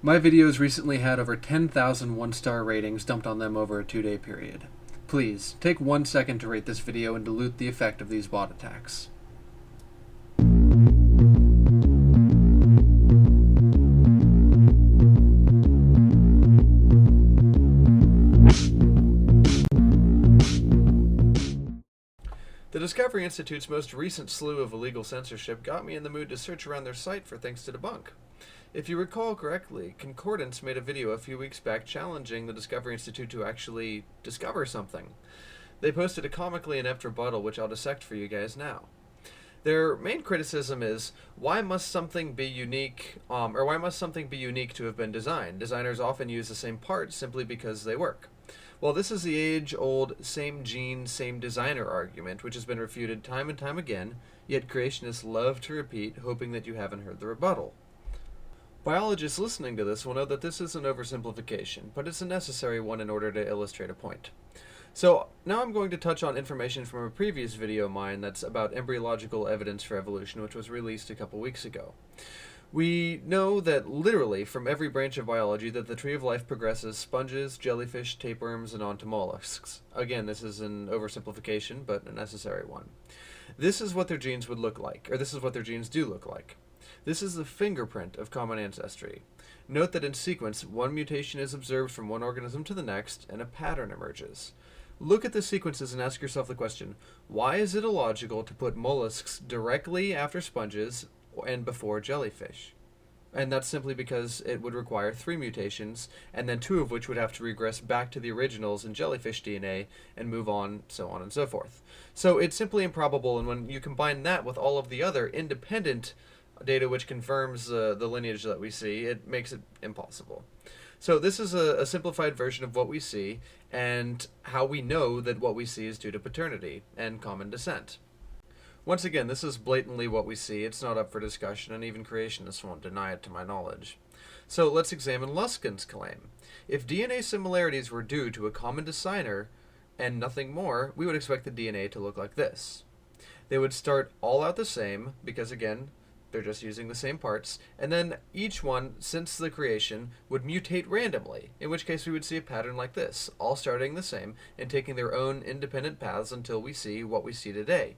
My videos recently had over 10,000 one-star ratings dumped on them over a 2-day period. Please, take 1 second to rate this video and dilute the effect of these bot attacks. The Discovery Institute's most recent slew of illegal censorship got me in the mood to search around their site for things to debunk. If you recall correctly, Concordance made a video a few weeks back challenging the Discovery Institute to actually discover something. They posted a comically inept rebuttal, which I'll dissect for you guys now. Their main criticism is, why must something be unique to have been designed? Designers often use the same parts simply because they work. Well, this is the age-old same gene, same designer argument, which has been refuted time and time again, yet creationists love to repeat, hoping that you haven't heard the rebuttal. Biologists listening to this will know that this is an oversimplification, but it's a necessary one in order to illustrate a point. So, now I'm going to touch on information from a previous video of mine that's about embryological evidence for evolution, which was released a couple weeks ago. We know that literally from every branch of biology that the tree of life progresses sponges, jellyfish, tapeworms, and onto mollusks. Again, this is an oversimplification, but a necessary one. This is what their genes would look like, or this is what their genes do look like. This is the fingerprint of common ancestry. Note that in sequence, one mutation is observed from one organism to the next, and a pattern emerges. Look at the sequences and ask yourself the question, why is it illogical to put mollusks directly after sponges and before jellyfish? And that's simply because it would require 3 mutations, and then 2 of which would have to regress back to the originals in jellyfish DNA and move on and so forth. So it's simply improbable, and when you combine that with all of the other independent data which confirms the lineage that we see, it makes it impossible. So this is a simplified version of what we see, and how we know that what we see is due to paternity and common descent. Once again, this is blatantly what we see. It's not up for discussion, and even creationists won't deny it to my knowledge. So let's examine Luskin's claim. If DNA similarities were due to a common designer and nothing more, we would expect the DNA to look like this. They would start all out the same, because again, they're just using the same parts, and then each one, since the creation, would mutate randomly, in which case we would see a pattern like this, all starting the same and taking their own independent paths until we see what we see today.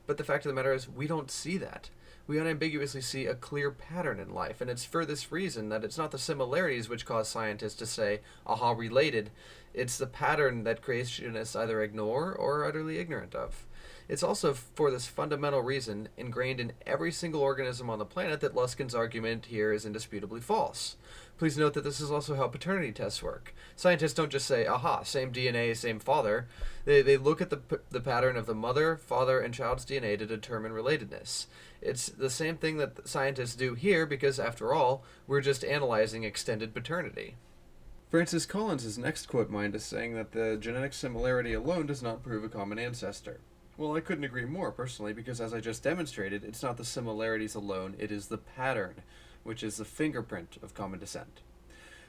But the fact of the matter is, we don't see that. We unambiguously see a clear pattern in life, and it's for this reason that it's not the similarities which cause scientists to say, aha, related. It's the pattern that creationists either ignore or are utterly ignorant of. It's also for this fundamental reason, ingrained in every single organism on the planet, that Luskin's argument here is indisputably false. Please note that this is also how paternity tests work. Scientists don't just say, aha, same DNA, same father. They look at the pattern of the mother, father, and child's DNA to determine relatedness. It's the same thing that scientists do here because, after all, we're just analyzing extended paternity. Francis Collins' next quote mine is saying that the genetic similarity alone does not prove a common ancestor. Well, I couldn't agree more, personally, because as I just demonstrated, it's not the similarities alone, it is the pattern, which is the fingerprint of common descent.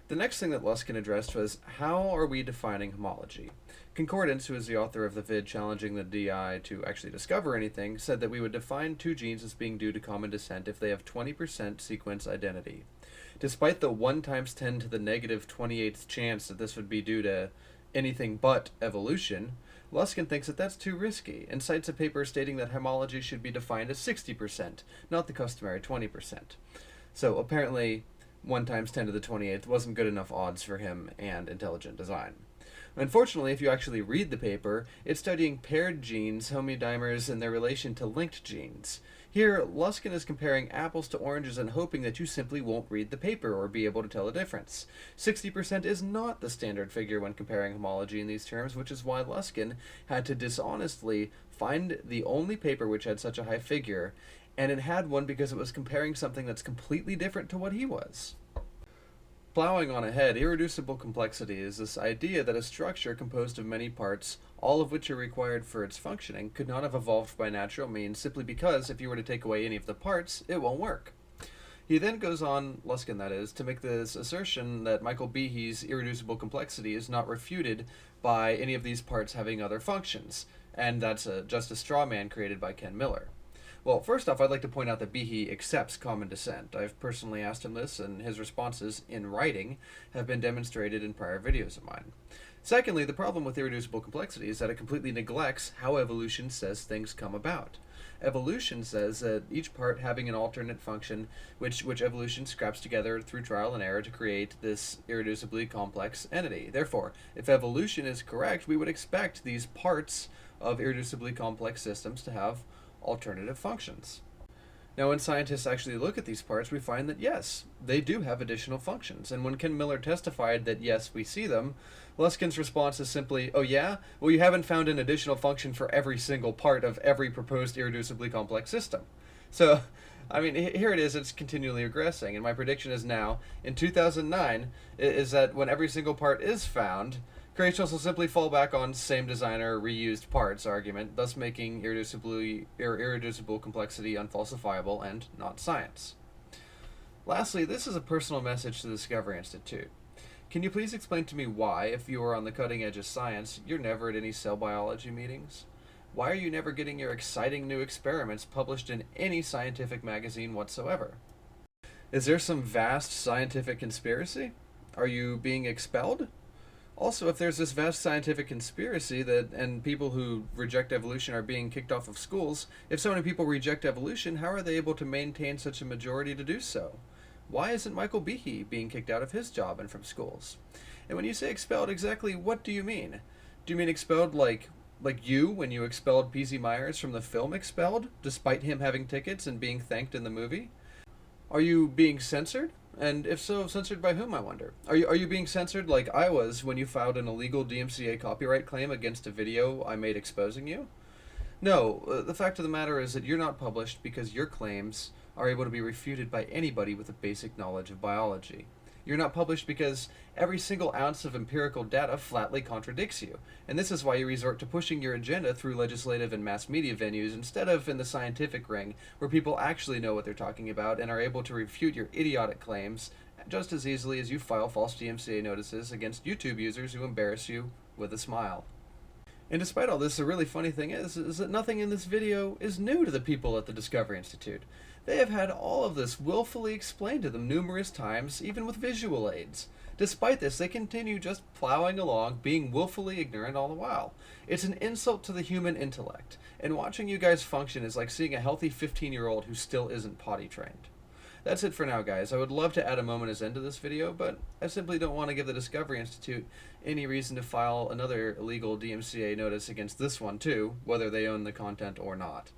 The next thing that Luskin addressed was, how are we defining homology? Concordance, who is the author of the vid challenging the DI to actually discover anything, said that we would define 2 genes as being due to common descent if they have 20% sequence identity. Despite the 1 × 10 to the negative 28th chance that this would be due to anything but evolution, Luskin thinks that that's too risky, and cites a paper stating that homology should be defined as 60%, not the customary 20%. So apparently 1 × 10 to the 28th wasn't good enough odds for him and intelligent design. Unfortunately, if you actually read the paper, it's studying paired genes, homodimers, and their relation to linked genes. Here, Luskin is comparing apples to oranges and hoping that you simply won't read the paper or be able to tell the difference. 60% is not the standard figure when comparing homology in these terms, which is why Luskin had to dishonestly find the only paper which had such a high figure, and it had one because it was comparing something that's completely different to what he was. Plowing on ahead, irreducible complexity is this idea that a structure composed of many parts, all of which are required for its functioning, could not have evolved by natural means simply because if you were to take away any of the parts, it won't work. He then goes on, Luskin that is, to make this assertion that Michael Behe's irreducible complexity is not refuted by any of these parts having other functions, and that's just a straw man created by Ken Miller. Well, first off, I'd like to point out that Behe accepts common descent. I've personally asked him this, and his responses, in writing, have been demonstrated in prior videos of mine. Secondly, the problem with irreducible complexity is that it completely neglects how evolution says things come about. Evolution says that each part having an alternate function, which evolution scraps together through trial and error to create this irreducibly complex entity. Therefore, if evolution is correct, we would expect these parts of irreducibly complex systems to have alternative functions. Now, when scientists actually look at these parts, we find that yes, they do have additional functions. And when Ken Miller testified that yes, we see them, Luskin's response is simply, oh yeah? Well, you haven't found an additional function for every single part of every proposed irreducibly complex system. So, I mean, here it is, it's continually regressing. And my prediction is now, in 2009, is that when every single part is found, creationists will simply fall back on same designer, reused parts argument, thus making irreducible complexity unfalsifiable and not science. Lastly, this is a personal message to the Discovery Institute. Can you please explain to me why, if you are on the cutting edge of science, you're never at any cell biology meetings? Why are you never getting your exciting new experiments published in any scientific magazine whatsoever? Is there some vast scientific conspiracy? Are you being expelled? Also, if there's this vast scientific conspiracy and people who reject evolution are being kicked off of schools, if so many people reject evolution, how are they able to maintain such a majority to do so? Why isn't Michael Behe being kicked out of his job and from schools? And when you say expelled, exactly what do you mean? Do you mean expelled like you when you expelled P.Z. Myers from the film Expelled, despite him having tickets and being thanked in the movie? Are you being censored? And if so, censored by whom, I wonder? Are you being censored like I was when you filed an illegal DMCA copyright claim against a video I made exposing you? No, the fact of the matter is that you're not published because your claims are able to be refuted by anybody with a basic knowledge of biology. You're not published because every single ounce of empirical data flatly contradicts you, and this is why you resort to pushing your agenda through legislative and mass media venues instead of in the scientific ring, where people actually know what they're talking about and are able to refute your idiotic claims just as easily as you file false DMCA notices against YouTube users who embarrass you with a smile. And despite all this, the really funny thing is that nothing in this video is new to the people at the Discovery Institute. They have had all of this willfully explained to them numerous times, even with visual aids. Despite this, they continue just plowing along, being willfully ignorant all the while. It's an insult to the human intellect, and watching you guys function is like seeing a healthy 15-year-old who still isn't potty trained. That's it for now, guys. I would love to add a moment as end to this video, but I simply don't want to give the Discovery Institute any reason to file another illegal DMCA notice against this one too, whether they own the content or not.